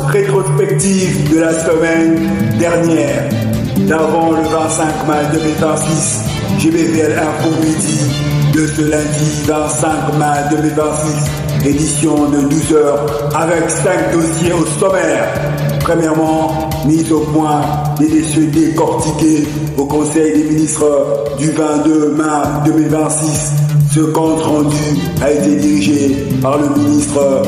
Rétrospective de la semaine dernière, d'avant le 25 mai 2026, GBVL Info Midi de ce lundi 25 mai 2026, édition de 12h avec 5 dossiers au sommaire. Premièrement, mise au point des dossiers décortiqués au Conseil des ministres du 22 mai 2026. Ce compte rendu a été dirigé par le ministre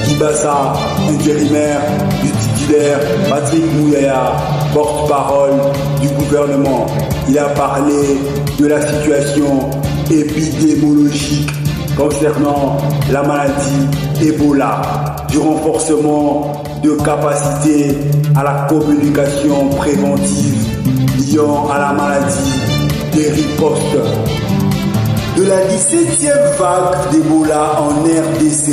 Kibassa, intérimaire du titulaire Patrick Mouyaya, porte-parole du gouvernement. Il a parlé de la situation épidémiologique concernant la maladie Ebola, du renforcement de capacité à la communication préventive liant à la maladie, des ripostes, de la 17e vague d'Ebola en RDC,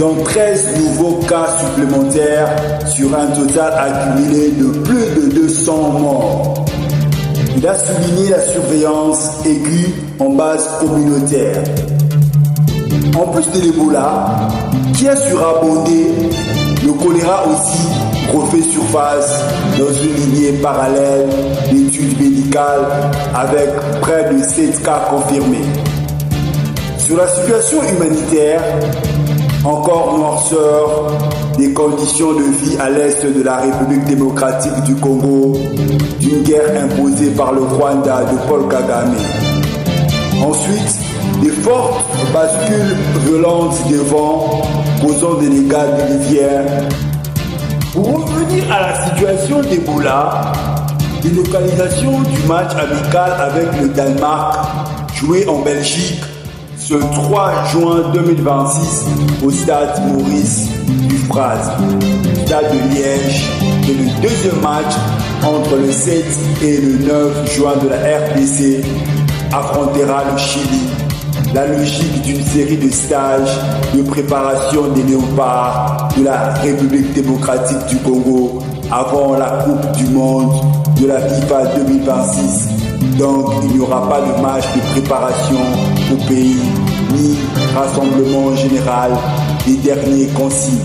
dont 13 nouveaux cas supplémentaires sur un total accumulé de plus de 200 morts. Il a souligné la surveillance aiguë en base communautaire. En plus de l'Ebola, qui a surabondé, le choléra aussi refait surface dans une lignée parallèle d'études médicales avec près de 7 cas confirmés. Sur la situation humanitaire, encore noirceur des conditions de vie à l'est de la République démocratique du Congo, d'une guerre imposée par le Rwanda de Paul Kagame. Ensuite, des fortes bascules violentes des vents causant des dégâts de rivières. Pour revenir à la situation d'Ebola, délocalisation du match amical avec le Danemark joué en Belgique ce 3 juin 2026 au stade Maurice Dufraz, stade de Liège, et le deuxième match entre le 7 et le 9 juin de la RDC affrontera le Chili. La logique d'une série de stages de préparation des léopards de la République démocratique du Congo avant la Coupe du Monde de la FIFA 2026. Donc il n'y aura pas de match de préparation au pays, ni rassemblement général des derniers consignes.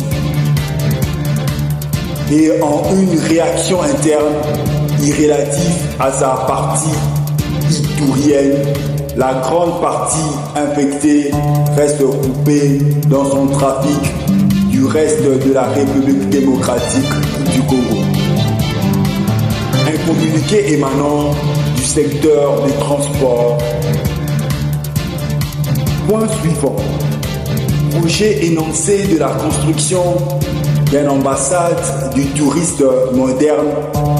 Et en une réaction interne irrélative à sa partie iturienne, la grande partie infectée reste coupée dans son trafic du reste de la République démocratique du Congo. Un communiqué émanant du secteur des transports. Point suivant. Projet énoncé de la construction d'une ambassade du tourisme moderne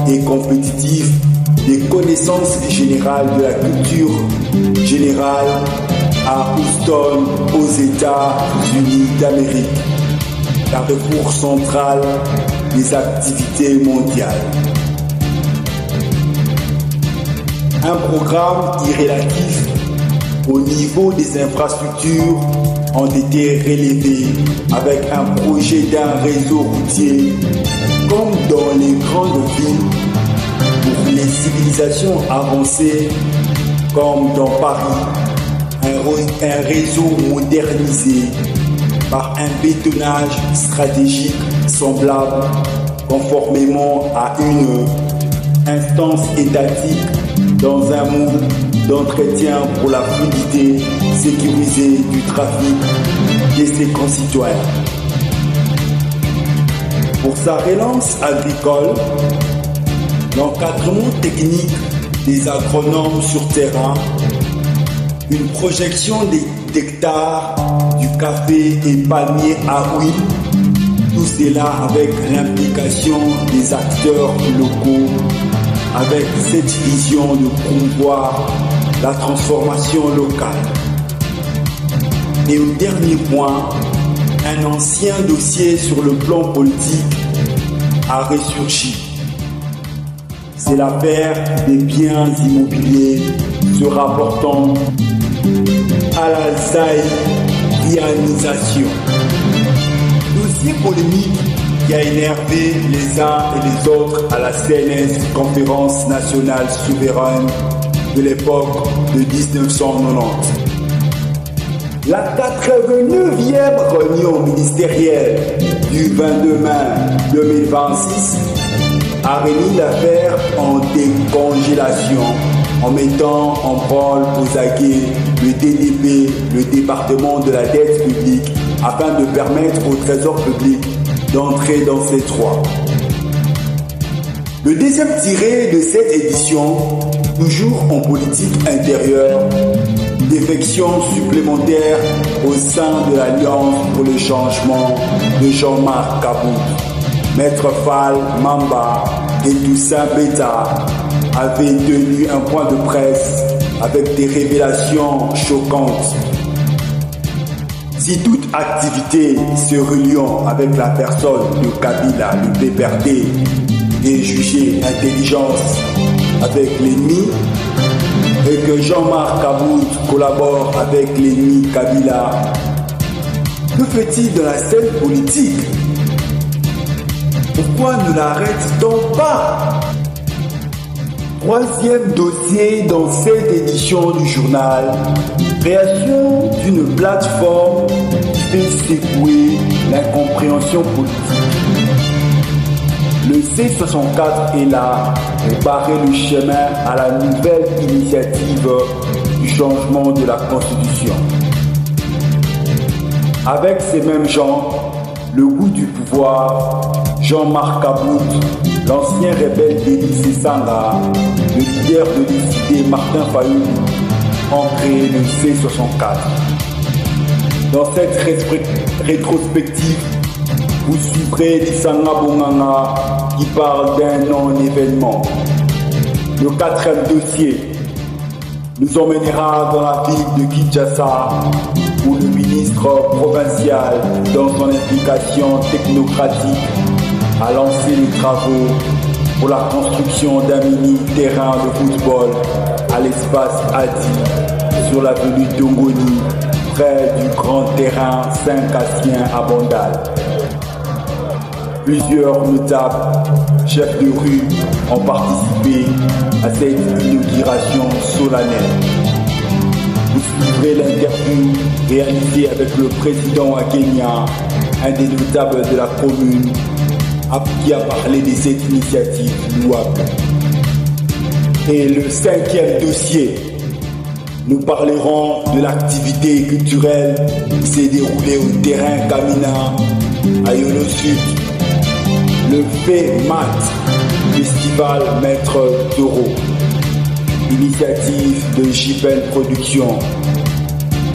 et compétitif, des connaissances générales de la culture générale à Houston, aux États-Unis d'Amérique, Carrefour central des activités mondiales. Un programme irrélatif au niveau des infrastructures ont été relevés avec un projet d'un réseau routier comme dans les grandes villes pour les civilisations avancées comme dans Paris, un réseau modernisé par un bétonnage stratégique semblable conformément à une instance étatique dans un moule d'entretien pour la fluidité sécurisée du trafic de ses concitoyens. Pour sa relance agricole, l'encadrement technique des agronomes sur terrain, une projection d'hectares du café et palmier à huile, tout cela avec l'implication des acteurs locaux, avec cette vision de promouvoir la transformation locale. Et au dernier point, un ancien dossier sur le plan politique a ressurgi. C'est l'affaire des biens immobiliers se rapportant à la zaïdianisation. Dossier polémique qui a énervé les uns et les autres à la CNS, Conférence nationale souveraine de l'époque de 1990. La 89e réunion ministérielle du 22 mai 2026 a remis l'affaire en décongélation en mettant en branle aux aguets le DDP, le département de la dette publique, afin de permettre au Trésor public d'entrer dans ces droits. Le deuxième tiré de cette édition, toujours en politique intérieure, défection supplémentaire au sein de l'Alliance pour le changement de Jean-Marc Kabout. Maître Fall Mamba et Toussaint Betta avaient tenu un point de presse avec des révélations choquantes. Si toute activité se reliant avec la personne de Kabila, le PPRD, est jugée intelligence avec l'ennemi, et que Jean-Marc Kabout collabore avec l'ennemi Kabila, que fait-il de la scène politique? Pourquoi ne l'arrête-t-on pas? Troisième dossier dans cette édition du journal, création d'une plateforme qui fait secouer l'incompréhension politique. Le C64 est là pour barrer le chemin à la nouvelle initiative du changement de la Constitution. Avec ces mêmes gens, le goût du pouvoir, Jean-Marc Kabout, l'ancien rebelle d'Élysée Sanga, le leader de l'ICD Martin Fayulu, ont créé le C64. Dans cette rétrospective, vous suivrez Lissanga Bonganga qui parle d'un non-événement. Le quatrième dossier nous emmènera dans la ville de Kinshasa où le ministre provincial, dans son implication technocratique, a lancé les travaux pour la construction d'un mini-terrain de football à l'espace Adi sur l'avenue Dongoni, près du grand terrain Saint-Cassien à Bandal. Plusieurs notables, chefs de rue, ont participé à cette inauguration solennelle. Vous suivrez l'interview réalisée avec le président Kenya, un des notables de la commune, qui a parlé de cette initiative louable. Et le cinquième dossier, nous parlerons de l'activité culturelle qui s'est déroulée au terrain Kamina à Yolo Sud. Le FEMAT, Festival Maître Taureau, initiative de JPEN Productions.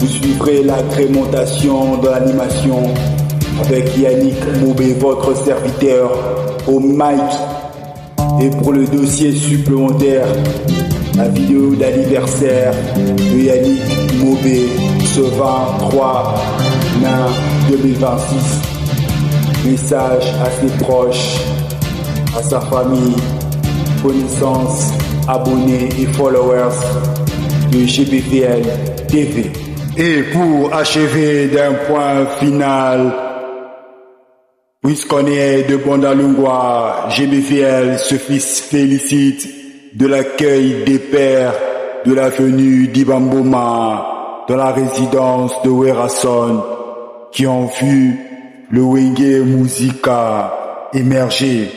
Vous suivrez l'agrémentation de l'animation avec Yannick Mobé, votre serviteur au mic. Et pour le dossier supplémentaire, la vidéo d'anniversaire de Yannick Mobé ce 23 mai 2026. Message à ses proches, à sa famille, connaissances, abonnés et followers de GBVL TV. Et pour achever d'un point final, puisqu'on est de Bondalungwa, GBVL se félicite de l'accueil des pères de l'avenue d'Ibamboma dans la résidence de Werason qui ont vu le Wenge Musica émerger.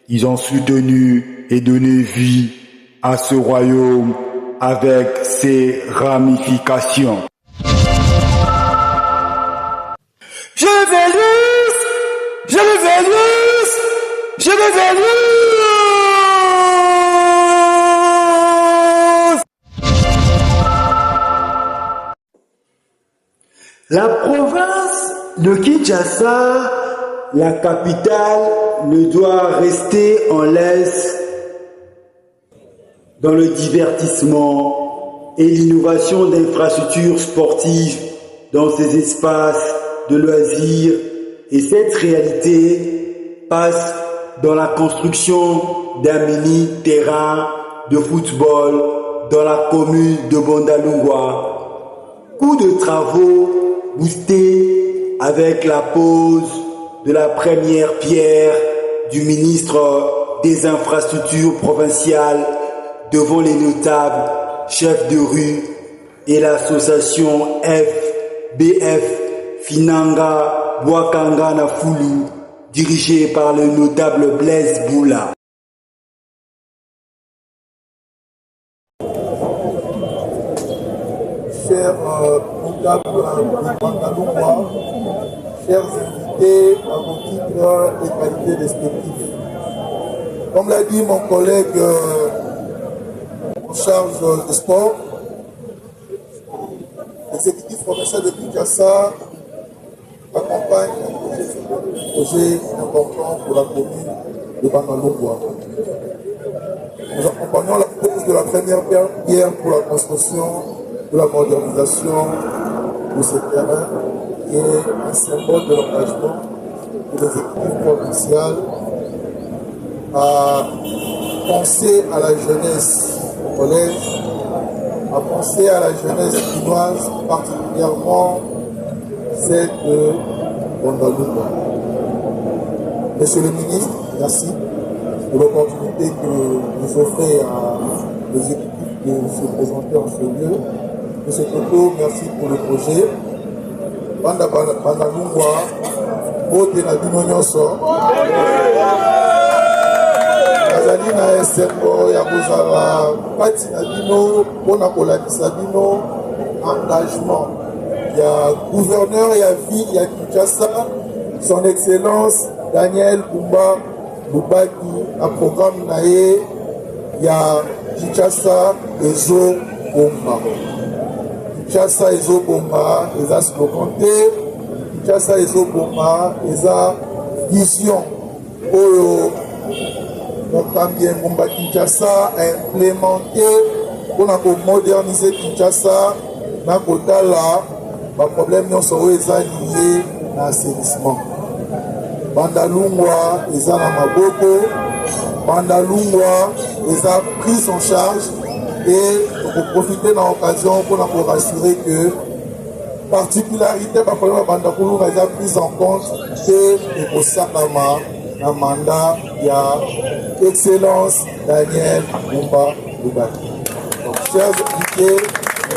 Ils ont soutenu et donné vie à ce royaume avec ses ramifications. Je vais lire, je vais lire, je vais lire. La province de Kinshasa, la capitale, ne doit rester en laisse dans le divertissement et l'innovation d'infrastructures sportives dans ces espaces de loisirs. Et cette réalité passe dans la construction d'un mini-terrain de football dans la commune de Bondalungwa. Coût de travaux boosté avec la pose de la première pierre du ministre des Infrastructures provinciales devant les notables, chefs de rue et l'association FBF Finanga Bwakanga Nafulu, dirigée par le notable Blaise Boula. Chers notables de Bandalungwa, chers invités à vos titres et qualités respectifs. Comme l'a dit mon collègue en charge de sport, l'exécutif provincial de Kinshasa accompagne un projet important pour la commune de Bandalungwa. Nous accompagnons la pose de la première pierre pour la construction de la modernisation de ce terrain qui est un symbole de l'engagement de l'exécutif provincial à penser à la jeunesse au collège, à penser à la jeunesse chinoise, particulièrement celle de Bandalungwa. Monsieur le ministre, merci pour l'opportunité que vous offrez à l'exécutif de se présenter en ce lieu. Monsieur Toto, merci pour le projet. Bandalungwa, vote na bino nyonso. Nazali na esengo ya kozala pati na bino mpona kolakisa bino engagement ya gouverneur ya ville ya Kinshasa, son excellence Daniel Bumba Lubaki, na programme na ye ya Kinshasa ezo bomba. Kinshasa ezobomba eza slogan te, Kinshasa ezobomba eza vision oyo mokambi engumba Kinshasa a implémenté mpona komodernize Kinshasa na kotala baproblème nyonso oyo eza lié na assainissement. Bandalungwa eza na maboko, Bandalungwa eza prise en charge et pour profiter de l'occasion pour rassurer que particularité par problème à Bandalungwa est prise en compte et au Sakama un mandat il y a excellence Daniel Bumba Lubaki. Donc chers invités,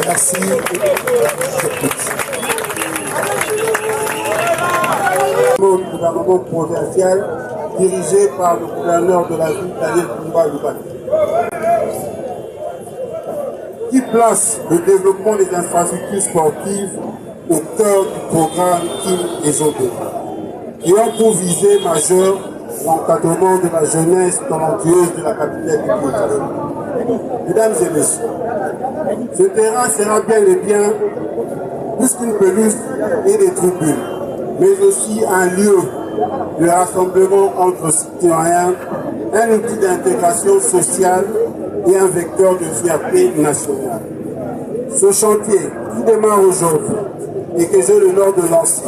merci Le gouvernement provincial dirigé par le gouverneur de la ville Daniel Bumba Lubaki, qui place le développement des infrastructures sportives au cœur du programme Kim Ezobé, ayant pour visée majeure l'encadrement de la jeunesse talentueuse de la capitale du Kinshasa. Mesdames et messieurs, ce terrain sera bien et bien plus qu'une pelouse et des tribunes, mais aussi un lieu de rassemblement entre citoyens, un outil d'intégration sociale et un vecteur de fierté nationale. Ce chantier qui démarre aujourd'hui et que j'ai l'honneur de lancer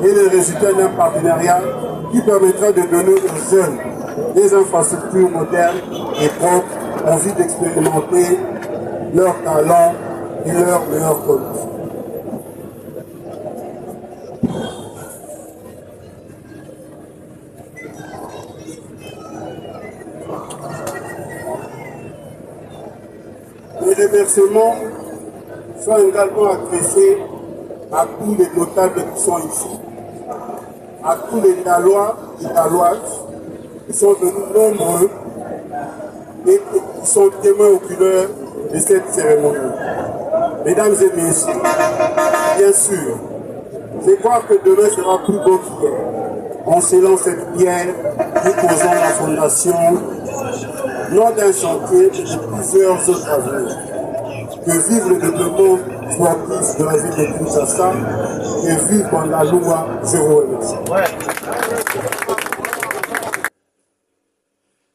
est le résultat d'un partenariat qui permettra de donner aux jeunes des infrastructures modernes et propres en vue d'expérimenter leurs talents et leurs meilleures conditions. Les remerciements sont également adressés à tous les notables qui sont ici, à tous les Dalois et Daloises qui sont venus nombreux et qui sont témoins oculaires de cette cérémonie. Mesdames et messieurs, bien sûr, je crois que demain sera plus beau qu'hier. En scellant cette pierre, nous posons la fondation non d'un chantier, mais de plusieurs autres avenirs. Que vive le développement sportif de la ville de Kinshasa et vive Bandalungwa. Je vous remercie.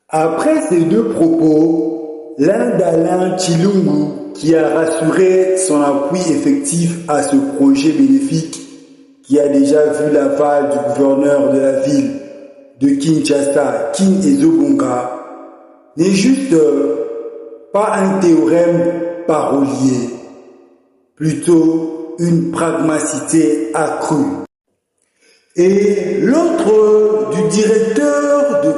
Après ces deux propos, l'un d'Alain Chilungu qui a rassuré son appui effectif à ce projet bénéfique qui a déjà vu l'aval du gouverneur de la ville de Kinshasa, King Ezobonga, n'est juste pas un théorème parolier, plutôt une pragmaticité accrue. et l'autre du directeur de